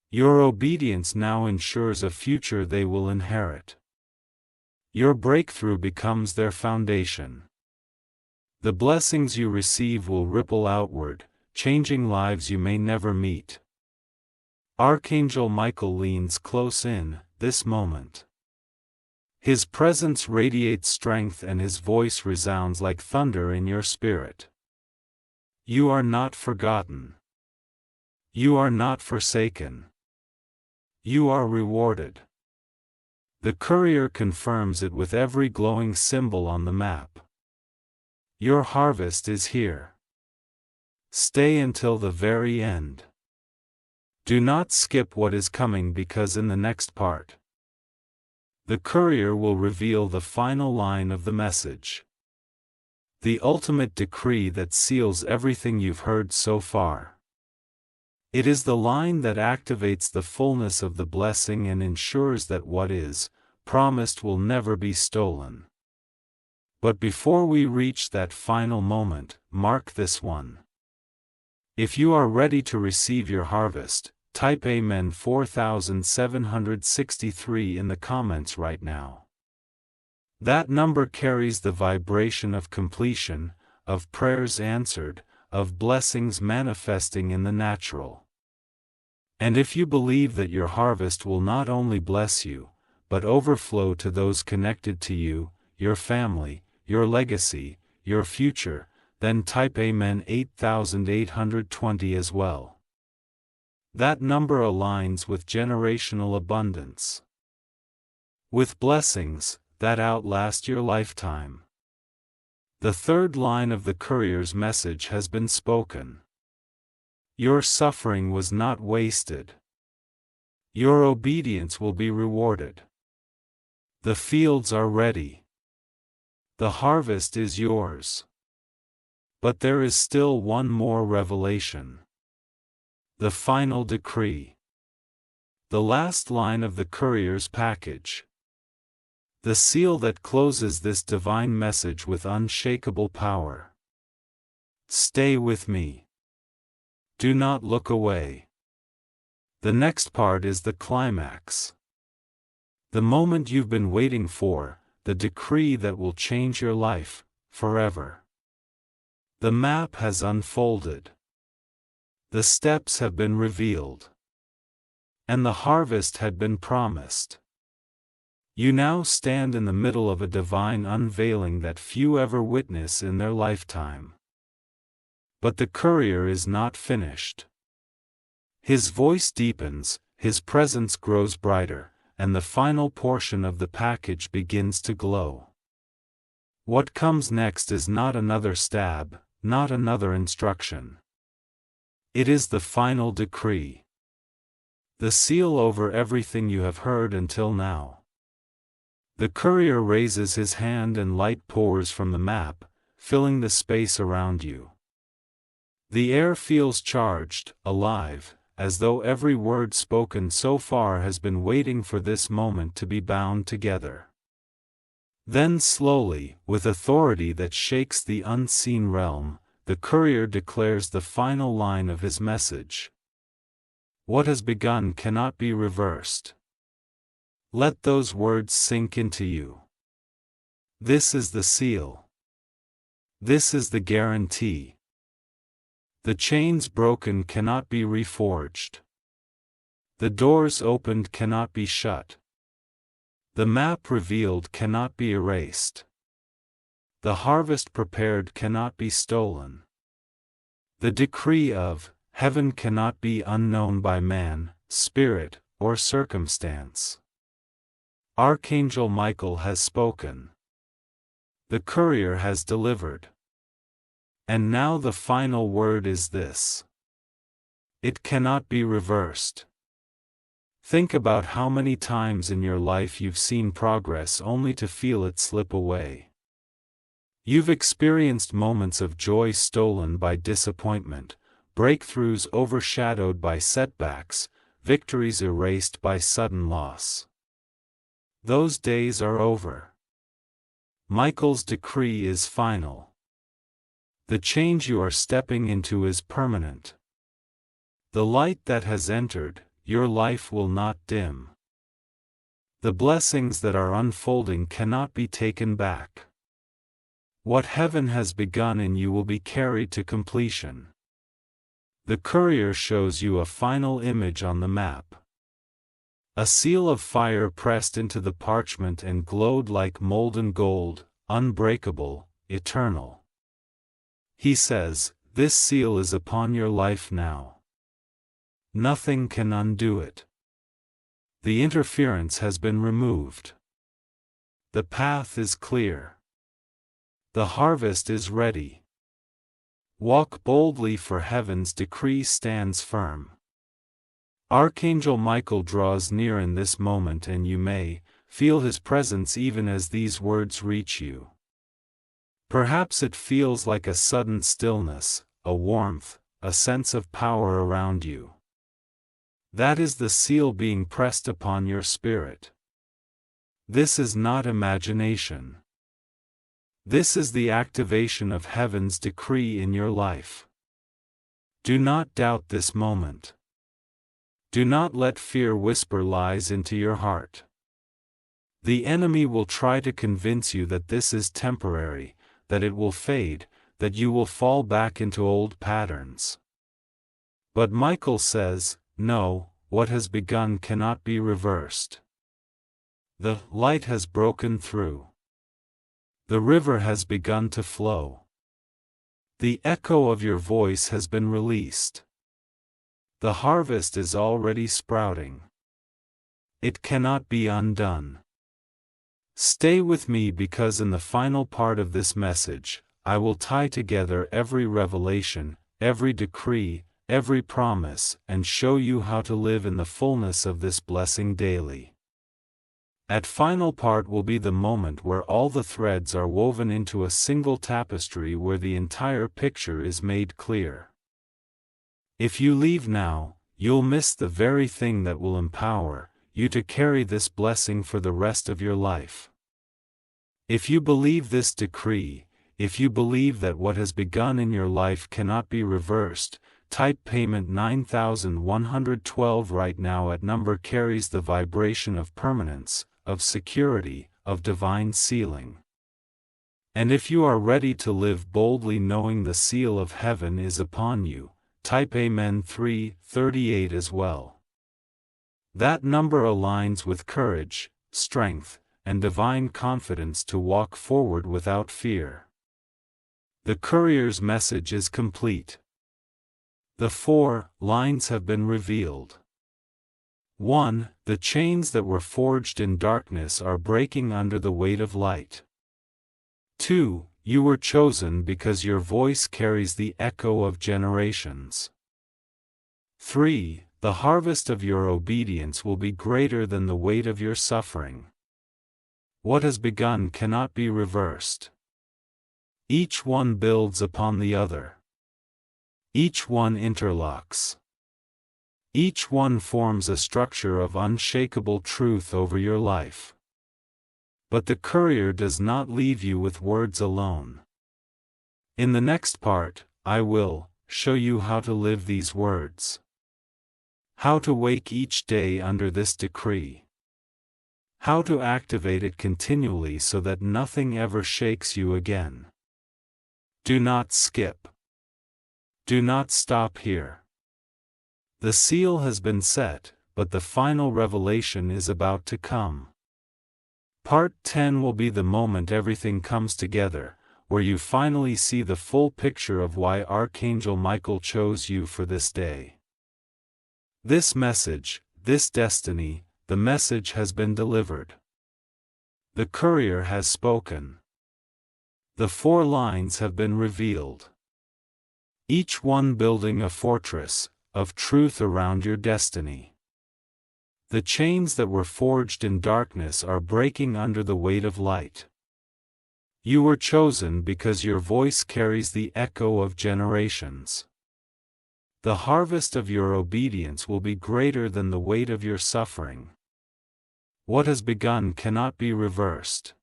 S1: Your obedience now ensures a future they will inherit. Your breakthrough becomes their foundation. The blessings you receive will ripple outward, changing lives you may never meet. Archangel Michael leans close in this moment. His presence radiates strength and his voice resounds like thunder in your spirit. You are not forgotten. You are not forsaken. You are rewarded. The courier confirms it with every glowing symbol on the map. Your harvest is here. Stay until the very end. Do not skip what is coming, because in the next part, the courier will reveal the final line of the message. The ultimate decree that seals everything you've heard so far. It is the line that activates the fullness of the blessing and ensures that what is promised will never be stolen. But before we reach that final moment, mark this one. If you are ready to receive your harvest, type Amen 4763 in the comments right now. That number carries the vibration of completion, of prayers answered, of blessings manifesting in the natural. And if you believe that your harvest will not only bless you, but overflow to those connected to you, your family, your legacy, your future, then type Amen 8820 as well. That number aligns with generational abundance, with blessings that outlast your lifetime. The third line of the courier's message has been spoken. Your suffering was not wasted. Your obedience will be rewarded. The fields are ready. The harvest is yours. But there is still one more revelation. The final decree. The last line of the courier's package. The seal that closes this divine message with unshakable power. Stay with me. Do not look away. The next part is the climax. The moment you've been waiting for, the decree that will change your life forever. The map has unfolded. The steps have been revealed. And the harvest had been promised. You now stand in the middle of a divine unveiling that few ever witness in their lifetime. But the courier is not finished. His voice deepens, his presence grows brighter, and the final portion of the package begins to glow. What comes next is not another stab, not another instruction. It is the final decree. The seal over everything you have heard until now. The courier raises his hand and light pours from the map, filling the space around you. The air feels charged, alive, as though every word spoken so far has been waiting for this moment to be bound together. Then slowly, with authority that shakes the unseen realm, the courier declares the final line of his message. What has begun cannot be reversed. Let those words sink into you. This is the seal. This is the guarantee. The chains broken cannot be reforged. The doors opened cannot be shut. The map revealed cannot be erased. The harvest prepared cannot be stolen. The decree of heaven cannot be unknown by man, spirit, or circumstance. Archangel Michael has spoken. The courier has delivered. And now the final word is this. It cannot be reversed. Think about how many times in your life you've seen progress only to feel it slip away. You've experienced moments of joy stolen by disappointment, breakthroughs overshadowed by setbacks, victories erased by sudden loss. Those days are over. Michael's decree is final. The change you are stepping into is permanent. The light that has entered your life will not dim. The blessings that are unfolding cannot be taken back. What heaven has begun in you will be carried to completion. The courier shows you a final image on the map. A seal of fire pressed into the parchment and glowed like molten gold, unbreakable, eternal. He says, "This seal is upon your life now. Nothing can undo it. The interference has been removed. The path is clear. The harvest is ready. Walk boldly, for heaven's decree stands firm." Archangel Michael draws near in this moment, and you may feel his presence even as these words reach you. Perhaps it feels like a sudden stillness, a warmth, a sense of power around you. That is the seal being pressed upon your spirit. This is not imagination. This is the activation of heaven's decree in your life. Do not doubt this moment. Do not let fear whisper lies into your heart. The enemy will try to convince you that this is temporary, that it will fade, that you will fall back into old patterns. But Michael says, no, what has begun cannot be reversed. The light has broken through. The river has begun to flow. The echo of your voice has been released. The harvest is already sprouting. It cannot be undone. Stay with me, because in the final part of this message, I will tie together every revelation, every decree, every promise, and show you how to live in the fullness of this blessing daily. At final part will be the moment where all the threads are woven into a single tapestry, where the entire picture is made clear. If you leave now, you'll miss the very thing that will empower you to carry this blessing for the rest of your life. If you believe this decree, if you believe that what has begun in your life cannot be reversed, type payment 9112 right now. At number carries the vibration of permanence, of security, of divine sealing. And if you are ready to live boldly, knowing the seal of heaven is upon you, type Amen 338 as well. That number aligns with courage, strength, and divine confidence to walk forward without fear. The courier's message is complete. The 4 lines have been revealed. 1. The chains that were forged in darkness are breaking under the weight of light. 2. You were chosen because your voice carries the echo of generations. 3. The harvest of your obedience will be greater than the weight of your suffering. What has begun cannot be reversed. Each one builds upon the other. Each one interlocks. Each one forms a structure of unshakable truth over your life. But the courier does not leave you with words alone. In the next part, I will show you how to live these words. How to wake each day under this decree. How to activate it continually so that nothing ever shakes you again. Do not skip. Do not stop here. The seal has been set, but the final revelation is about to come. Part 10 will be the moment everything comes together, where you finally see the full picture of why Archangel Michael chose you for this day. This message, this destiny, the message has been delivered. The courier has spoken. The 4 lines have been revealed. Each one building a fortress of truth around your destiny. The chains that were forged in darkness are breaking under the weight of light. You were chosen because your voice carries the echo of generations. The harvest of your obedience will be greater than the weight of your suffering. What has begun cannot be reversed.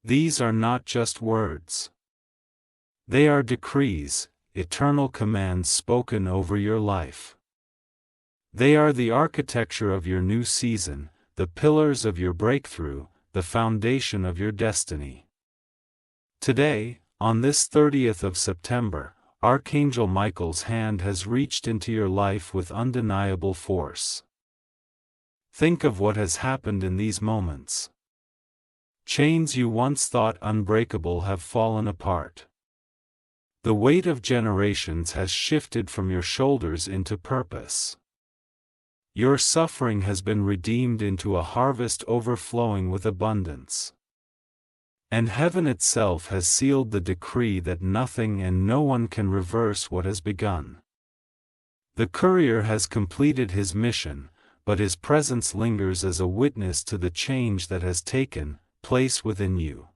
S1: These are not just words. They are decrees, eternal commands spoken over your life. They are the architecture of your new season, the pillars of your breakthrough, the foundation of your destiny. Today, on this 30th of September, Archangel Michael's hand has reached into your life with undeniable force. Think of what has happened in these moments. Chains you once thought unbreakable have fallen apart. The weight of generations has shifted from your shoulders into purpose. Your suffering has been redeemed into a harvest overflowing with abundance. And heaven itself has sealed the decree that nothing and no one can reverse what has begun. The courier has completed his mission, but his presence lingers as a witness to the change that has taken place within you.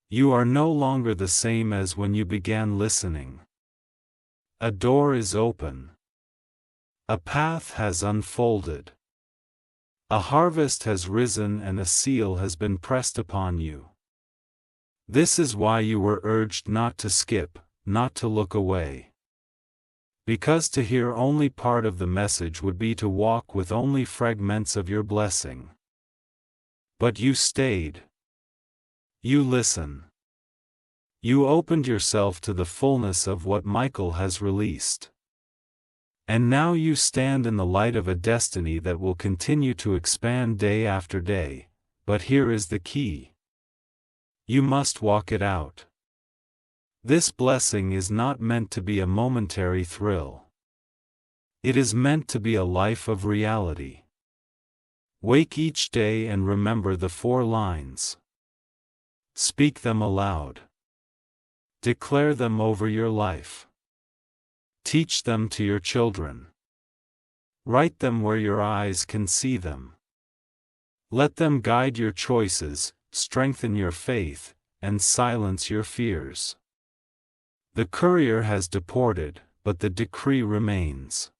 S1: You are no longer the same as when you began listening. A door is open. A path has unfolded. A harvest has risen and a seal has been pressed upon you. This is why you were urged not to skip, not to look away. Because to hear only part of the message would be to walk with only fragments of your blessing. But you stayed. You listen. You opened yourself to the fullness of what Michael has released. And now you stand in the light of a destiny that will continue to expand day after day, but here is the key. You must walk it out. This blessing is not meant to be a momentary thrill. It is meant to be a life of reality. Wake each day and remember the 4 lines. Speak them aloud. Declare them over your life. Teach them to your children. Write them where your eyes can see them. Let them guide your choices, strengthen your faith, and silence your fears. The courier has departed, but the decree remains.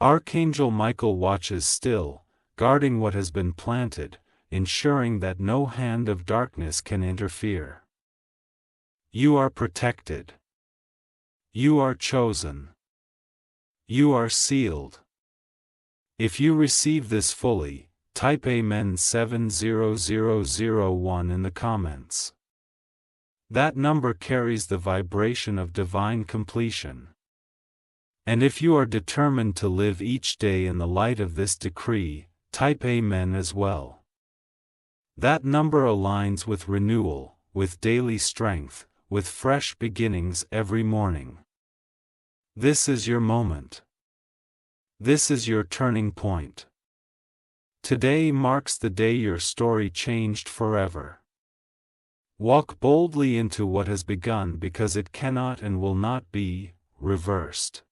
S1: Archangel Michael watches still, guarding what has been planted, ensuring that no hand of darkness can interfere. You are protected. You are chosen. You are sealed. If you receive this fully, type Amen 70001 in the comments. That number carries the vibration of divine completion. And if you are determined to live each day in the light of this decree, type Amen as well. That number aligns with renewal, with daily strength, with fresh beginnings every morning. This is your moment. This is your turning point. Today marks the day your story changed forever. Walk boldly into what has begun because it cannot and will not be reversed.